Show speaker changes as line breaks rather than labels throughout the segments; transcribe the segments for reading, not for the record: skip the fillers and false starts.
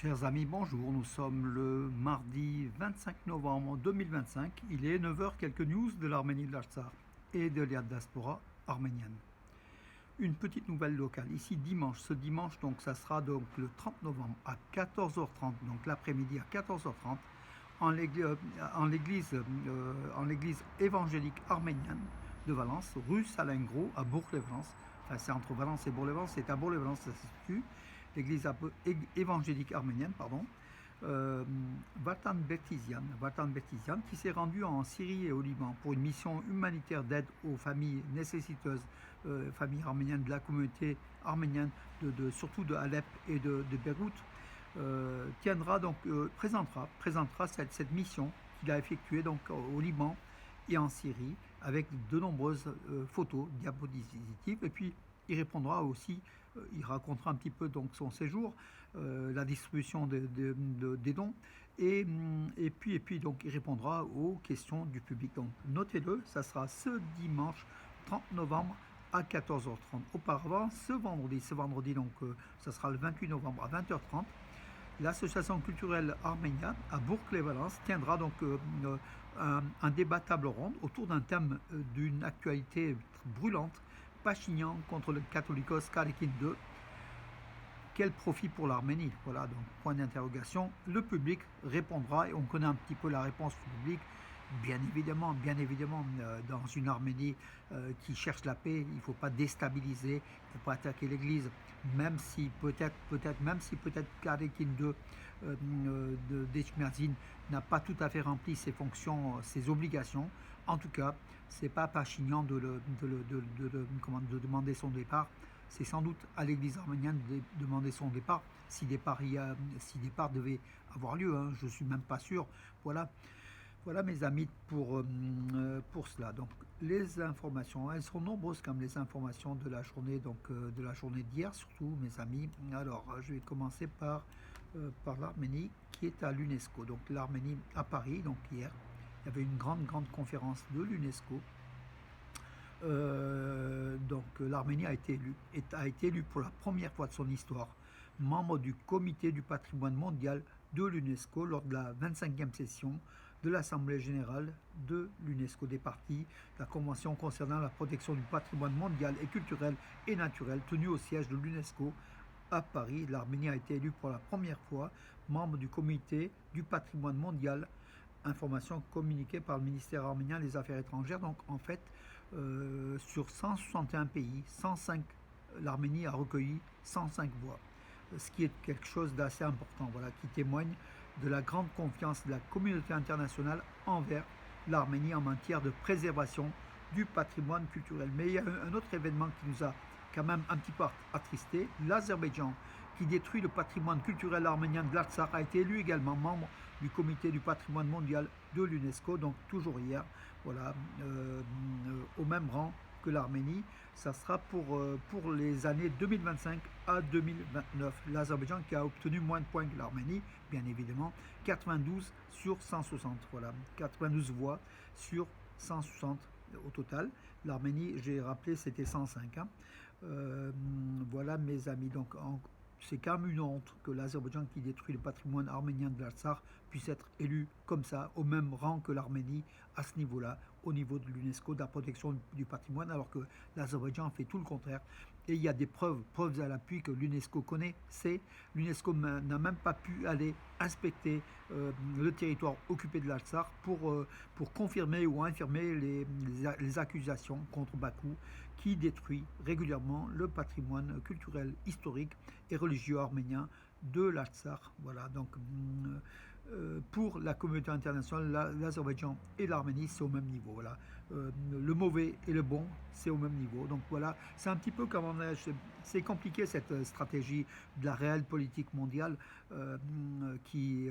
Chers amis, bonjour. Nous sommes le mardi 25 novembre 2025. Il est 9 heures. Quelques news de l'Arménie de l'Artsakh et de la diaspora arménienne. Une petite nouvelle locale. Ici, dimanche. Ce dimanche, donc, ça sera donc le 30 novembre à 14h30, donc l'après-midi à 14h30, en l'église évangélique arménienne de Valence, rue Salingro, à Bourg-les-Valence. Enfin, c'est entre Valence et Bourg-les-Valence. C'est à Bourg-les-Valence, ça se situe. L'église évangélique arménienne, pardon, Vatan Bertizian, qui s'est rendu en Syrie et au Liban pour une mission humanitaire d'aide aux familles nécessiteuses, familles arméniennes de la communauté arménienne, surtout de Alep et de Beyrouth, présentera cette mission qu'il a effectuée donc au Liban et en Syrie avec de nombreuses photos, diapositives, et puis il répondra aussi, il racontera un petit peu donc son séjour, la distribution des dons, et puis donc il répondra aux questions du public. Donc notez-le, ça sera ce dimanche 30 novembre à 14h30. Auparavant, ce vendredi donc ça sera le 28 novembre à 20h30, l'association culturelle arménienne à Bourg-les-Valence tiendra donc un débat table ronde autour d'un thème d'une actualité brûlante, Pachinian contre le Catholicos Karakin II. Quel profit pour l'Arménie? Voilà, donc point d'interrogation. Le public répondra et on connaît un petit peu la réponse du public. Bien évidemment, dans une Arménie qui cherche la paix, il ne faut pas déstabiliser, il ne faut pas attaquer l'Église, même si peut-être Karakin II d'Echmiadzin n'a pas tout à fait rempli ses fonctions, ses obligations. En tout cas, c'est pas Pachinian de demander son départ. C'est sans doute à l'Église arménienne de demander son départ, si départ devait avoir lieu. Hein, je suis même pas sûr. Voilà mes amis pour cela. Donc les informations, elles sont nombreuses comme les informations de la journée, de la journée d'hier surtout mes amis. Alors je vais commencer par l'Arménie qui est à l'UNESCO. Donc l'Arménie à Paris, donc hier, il y avait une grande conférence de l'UNESCO. Donc l'Arménie a été élue pour la première fois de son histoire membre du comité du patrimoine mondial de l'UNESCO lors de la 25e session de l'Assemblée générale de l'UNESCO des parties, la convention concernant la protection du patrimoine mondial et culturel et naturel tenue au siège de l'UNESCO à Paris. L'Arménie a été élue pour la première fois membre du comité du patrimoine mondial, information communiquée par le ministère arménien des Affaires étrangères. Donc en fait, sur 161 pays, l'Arménie a recueilli 105 voix, ce qui est quelque chose d'assez important, voilà, qui témoigne de la grande confiance de la communauté internationale envers l'Arménie en matière de préservation du patrimoine culturel. Mais il y a un autre événement qui nous a quand même un petit peu attristé. L'Azerbaïdjan, qui détruit le patrimoine culturel arménien de l'Artsakh, a été élu également membre du comité du patrimoine mondial de l'UNESCO, donc toujours hier, voilà, au même rang que l'Arménie. Ça sera pour les années 2025 à 2029. L'Azerbaïdjan qui a obtenu moins de points que l'Arménie, bien évidemment, 92 sur 160, voilà, 92 voix sur 160 au total. L'Arménie, j'ai rappelé, c'était 105. Hein. Voilà mes amis, donc c'est quand même une honte que l'Azerbaïdjan, qui détruit le patrimoine arménien de l'Artsakh, puisse être élu comme ça, au même rang que l'Arménie, à ce niveau-là, au niveau de l'UNESCO, de la protection du patrimoine, alors que l'Azerbaïdjan fait tout le contraire. Et il y a des preuves à l'appui que l'UNESCO connaît. L'UNESCO n'a même pas pu aller inspecter le territoire occupé de l'Artsakh pour confirmer ou infirmer les accusations contre Bakou, qui détruit régulièrement le patrimoine culturel, historique et religieux arménien de l'Artsakh. Voilà, donc pour la communauté internationale, l'Azerbaïdjan et l'Arménie, c'est au même niveau. Voilà. Le mauvais et le bon, c'est au même niveau. Donc voilà, c'est un petit peu comme c'est compliqué cette stratégie de la réelle politique mondiale qui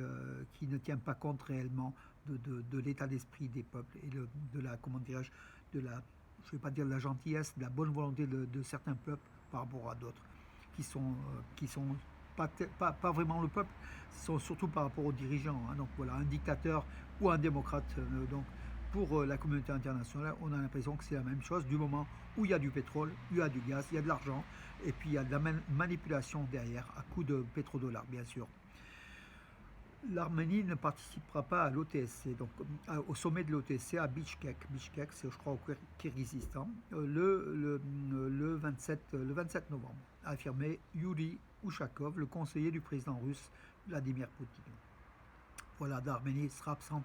ne tient pas compte réellement de l'état d'esprit des peuples et de la, comment dirais-je, de la, je ne vais pas dire de la gentillesse, de la bonne volonté de certains peuples par rapport à d'autres qui sont pas vraiment le peuple, sont surtout par rapport aux dirigeants. Hein. Donc voilà, un dictateur ou un démocrate. Donc pour la communauté internationale, on a l'impression que c'est la même chose du moment où il y a du pétrole, il y a du gaz, il y a de l'argent, et puis il y a de la manipulation derrière, à coup de pétrodollars, bien sûr. L'Arménie ne participera pas à l'OTSC, donc au sommet de l'OTSC à Bichkek. Bichkek, c'est je crois au Kyrgyzstan, le 27 novembre, a affirmé Yuri Ushakov, le conseiller du président russe Vladimir Poutine. Voilà, l'Arménie sera absente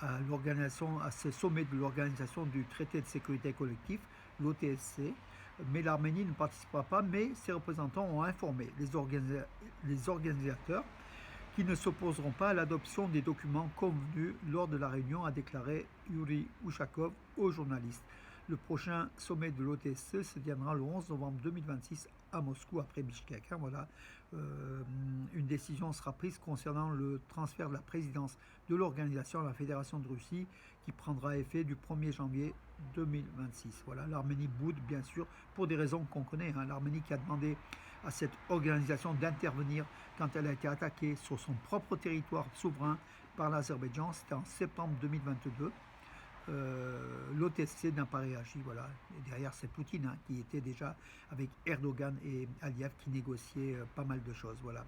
à ce sommet de l'organisation du traité de sécurité collective, l'OTSC, mais l'Arménie ne participera pas, mais ses représentants ont informé les organisateurs qui ne s'opposeront pas à l'adoption des documents convenus lors de la réunion, a déclaré Yuri Ushakov aux journalistes. Le prochain sommet de l'OTSE se tiendra le 11 novembre 2026 à Moscou après Bishkek. Voilà. Une décision sera prise concernant le transfert de la présidence de l'organisation à la Fédération de Russie qui prendra effet du 1er janvier 2026. Voilà. L'Arménie boude bien sûr pour des raisons qu'on connaît. L'Arménie qui a demandé à cette organisation d'intervenir quand elle a été attaquée sur son propre territoire souverain par l'Azerbaïdjan. C'était en septembre 2022. L'OTSC n'a pas réagi. Voilà. Et derrière, c'est Poutine qui était déjà avec Erdogan et Aliyev qui négociaient pas mal de choses. Voilà.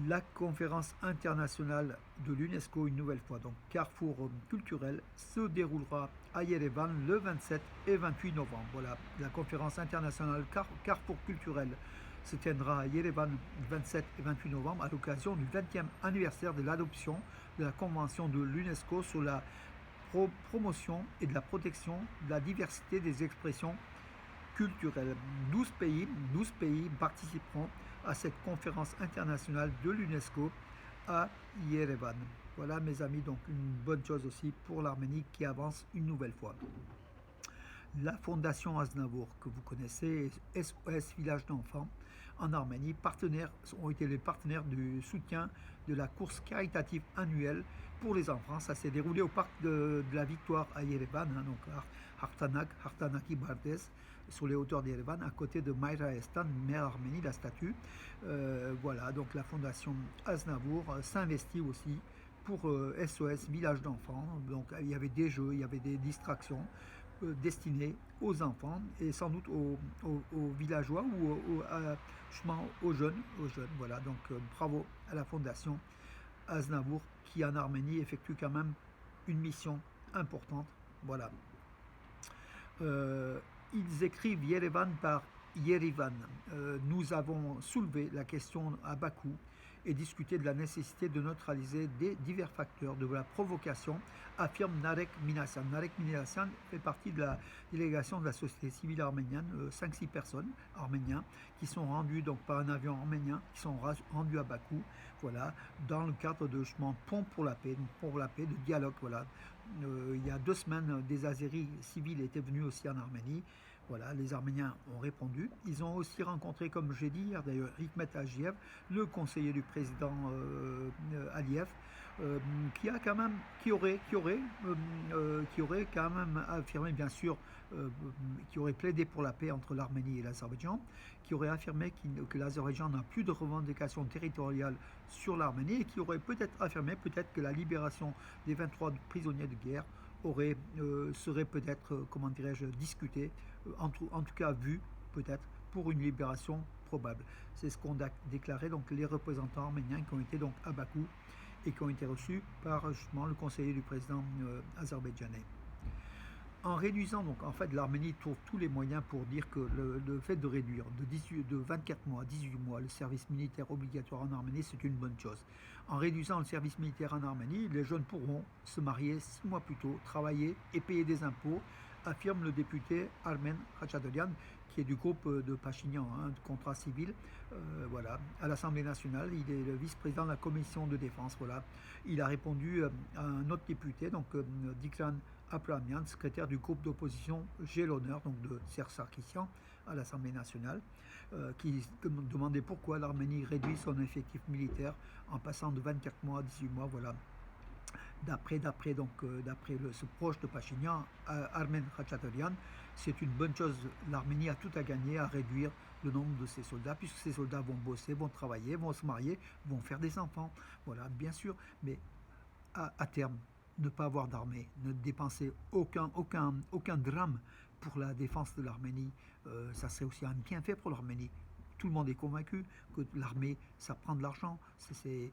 La conférence internationale de l'UNESCO, une nouvelle fois, donc Carrefour culturel, se déroulera à Yerevan le 27 et 28 novembre. Voilà, la conférence internationale Carrefour culturel se tiendra à Yerevan le 27 et 28 novembre à l'occasion du 20e anniversaire de l'adoption de la Convention de l'UNESCO sur la promotion et de la protection de la diversité des expressions culturelles. 12 pays participeront à cette conférence internationale de l'UNESCO à Yerevan. Voilà mes amis, donc une bonne chose aussi pour l'Arménie qui avance une nouvelle fois. La Fondation Aznavour, que vous connaissez, SOS Village d'enfants en Arménie, ont été les partenaires du soutien de la course caritative annuelle pour les enfants. Ça s'est déroulé au parc de la Victoire à Yerevan, donc à Hartanaki Bardes, sur les hauteurs d'Yerevan, à côté de Mayra Estan, mère Arménie, la statue. Voilà, donc la Fondation Aznavour s'investit aussi pour SOS Village d'enfants. Donc il y avait des jeux, il y avait des distractions destinés aux enfants et sans doute aux villageois ou aux jeunes. Voilà, donc bravo à la Fondation Aznavour qui en Arménie effectue quand même une mission importante. Voilà. Ils écrivent Yerevan par Yerevan. Nous avons soulevé la question à Bakou et discuté de la nécessité de neutraliser des divers facteurs de la provocation, affirme Narek Minassian. Narek Minassian fait partie de la délégation de la société civile arménienne, 5-6 personnes arméniens qui sont rendus donc par un avion arménien, qui sont rendus à Bakou, voilà, dans le cadre de Pont pour la paix, de dialogue. Voilà. Il y a 2 semaines, des Azéris civils étaient venus aussi en Arménie. Voilà, les Arméniens ont répondu. Ils ont aussi rencontré, comme j'ai dit hier d'ailleurs, Hikmet Agiev, le conseiller du président Aliyev, qui aurait quand même affirmé, bien sûr, qui aurait plaidé pour la paix entre l'Arménie et l'Azerbaïdjan, qui aurait affirmé que l'Azerbaïdjan n'a plus de revendications territoriales sur l'Arménie et qui aurait peut-être affirmé que la libération des 23 prisonniers de guerre serait peut-être, comment dirais-je, discutée, en tout cas vue peut-être pour une libération probable. C'est ce qu'ont déclaré donc les représentants arméniens qui ont été donc à Bakou et qui ont été reçus par justement le conseiller du président azerbaïdjanais. En réduisant, donc en fait l'Arménie trouve tous les moyens pour dire que le fait de réduire de 24 mois à 18 mois le service militaire obligatoire en Arménie, c'est une bonne chose. En réduisant le service militaire en Arménie, les jeunes pourront se marier 6 mois plus tôt, travailler et payer des impôts, affirme le député Armen Khachaturian, qui est du groupe de Pachinian, de contrat civil, voilà, à l'Assemblée nationale. Il est le vice-président de la commission de défense. Voilà. Il a répondu à un autre député, donc Dikran Abrahamian, secrétaire du groupe d'opposition J'ai l'honneur, donc de Serge Sarkissian, à l'Assemblée nationale, qui demandait pourquoi l'Arménie réduit son effectif militaire en passant de 24 mois à 18 mois. Voilà. D'après ce proche de Pachinian, Armen Khachaturian, c'est une bonne chose. L'Arménie a tout à gagner à réduire le nombre de ses soldats, puisque ces soldats vont bosser, vont travailler, vont se marier, vont faire des enfants. Voilà, bien sûr, mais à terme, ne pas avoir d'armée, ne dépenser aucun drame pour la défense de l'Arménie, ça serait aussi un bienfait pour l'Arménie. tout le monde est convaincu que l'armée, ça prend de l'argent. Et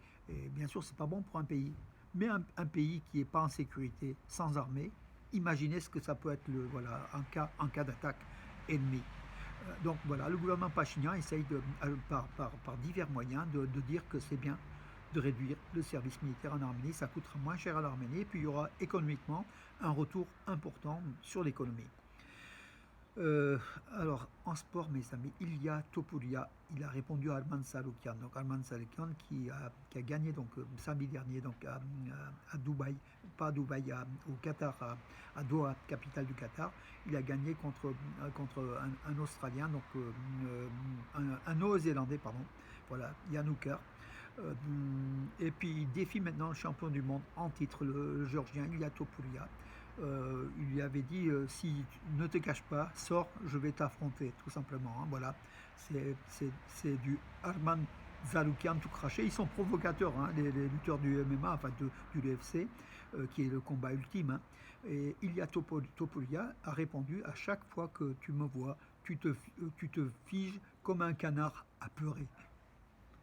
bien sûr, c'est pas bon pour un pays. Mais un pays qui n'est pas en sécurité, sans armée, imaginez ce que ça peut être voilà, en cas d'attaque ennemie. Donc voilà, le gouvernement Pachinian essaye par divers moyens de dire que c'est bien de réduire le service militaire en Arménie, ça coûtera moins cher à l'Arménie, et puis il y aura économiquement un retour important sur l'économie. Euh, alors, en sport, mes amis, Ilya Topuria, il a répondu à Arman Saroukian. Donc, Arman Saroukian qui a gagné donc, samedi dernier donc, à Dubaï, pas à Dubaï, au Qatar, à Doha, capitale du Qatar. Il a gagné contre un Australien, donc un Néo-Zélandais, pardon, voilà, Jan Hooker. Et puis il défie maintenant le champion du monde en titre, le Géorgien Ilya Topuria. Il lui avait dit si ne te cache pas, sors, je vais t'affronter, tout simplement. Hein, voilà, c'est du Arman Zaloukian tout craché. Ils sont provocateurs, hein, les lutteurs du MMA, enfin du UFC, qui est le combat ultime. Hein. Et Ilya Topuria a répondu à chaque fois que tu me vois, tu te figes comme un canard apeuré.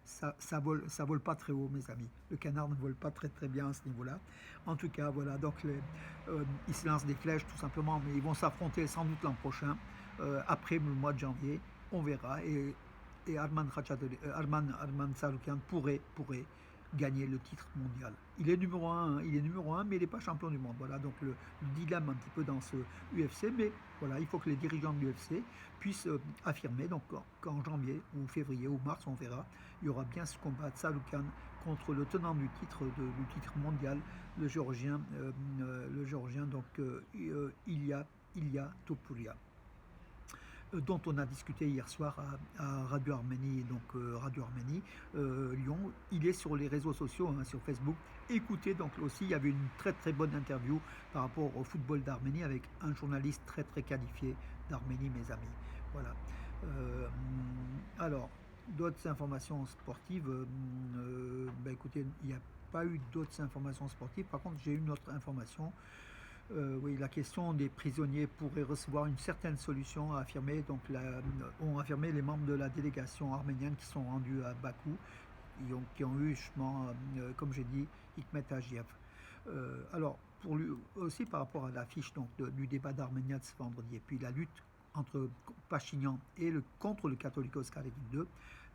Ça vole pas très haut, mes amis. Le canard ne vole pas très très bien à ce niveau-là. En tout cas, voilà. Donc, ils se lancent des flèches tout simplement, mais ils vont s'affronter sans doute l'an prochain, après le mois de janvier. On verra. Et Arman Saroukian pourrait gagner le titre mondial. Il est numéro 1, hein, mais il n'est pas champion du monde. Voilà, donc le dilemme un petit peu dans ce UFC, mais voilà, il faut que les dirigeants de l'UFC puissent affirmer, donc qu'en janvier ou février ou mars, on verra, il y aura bien ce combat de Saroukian contre le tenant du titre mondial, le Géorgien donc Ilya Topuria, dont on a discuté hier soir à Radio Arménie, donc Radio Arménie Lyon. Il est sur les réseaux sociaux, hein, sur Facebook. Écoutez, donc aussi, il y avait une très très bonne interview par rapport au football d'Arménie avec un journaliste très très qualifié d'Arménie, mes amis. Voilà. Alors, d'autres informations sportives, écoutez, il n'y a pas eu d'autres informations sportives. Par contre, j'ai une autre information. Oui, la question des prisonniers pourrait recevoir une certaine solution, ont affirmé les membres de la délégation arménienne qui sont rendus à Bakou, qui ont eu, justement, comme j'ai dit, Hikmet Agiev. Alors, aussi par rapport à l'affiche du débat d'Arménia de ce vendredi, et puis la lutte entre Pachinian et contre le Catholicos Karakin II,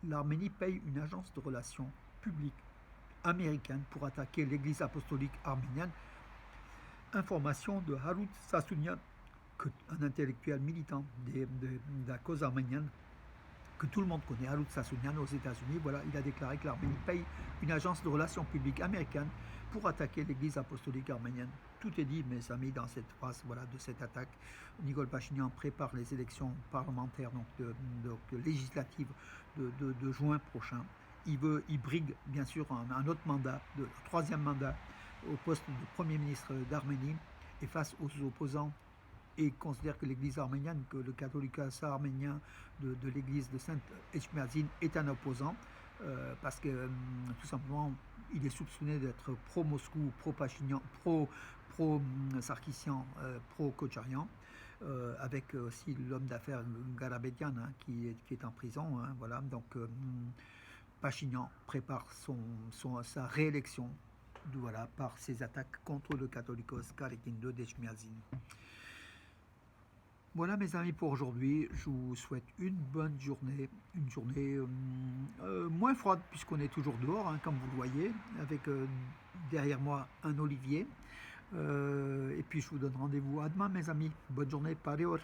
l'Arménie paye une agence de relations publiques américaine pour attaquer l'église apostolique arménienne. Information de Harut Sassounian, un intellectuel militant de la cause arménienne, que tout le monde connaît, Harut Sassounian aux États-Unis. Voilà, il a déclaré que l'Arménie paye une agence de relations publiques américaine pour attaquer l'église apostolique arménienne. Tout est dit, mes amis, dans cette phrase, voilà, de cette attaque. Nicole Pachinian prépare les élections parlementaires, donc législatives de juin prochain. Il brigue, bien sûr, un autre mandat, troisième mandat, au poste de Premier ministre d'Arménie, et face aux opposants, et considère que l'église arménienne, que le catholicat arménien de l'église de Sainte-Echmiadzine est un opposant, parce que tout simplement il est soupçonné d'être pro-Moscou, pro-Pachinian, pro-Sarkissian, pro-Kocharian, avec aussi l'homme d'affaires Garabedian, hein, qui est en prison. Hein, voilà, donc Pachinian prépare sa réélection, voilà, par ses attaques contre le Catholicos Karakin II d'Echmiadzine. Voilà, mes amis, pour aujourd'hui. Je vous souhaite une bonne journée, une journée moins froide puisqu'on est toujours dehors, hein, comme vous le voyez, avec derrière moi un olivier. Et puis je vous donne rendez-vous à demain, mes amis. Bonne journée, parior.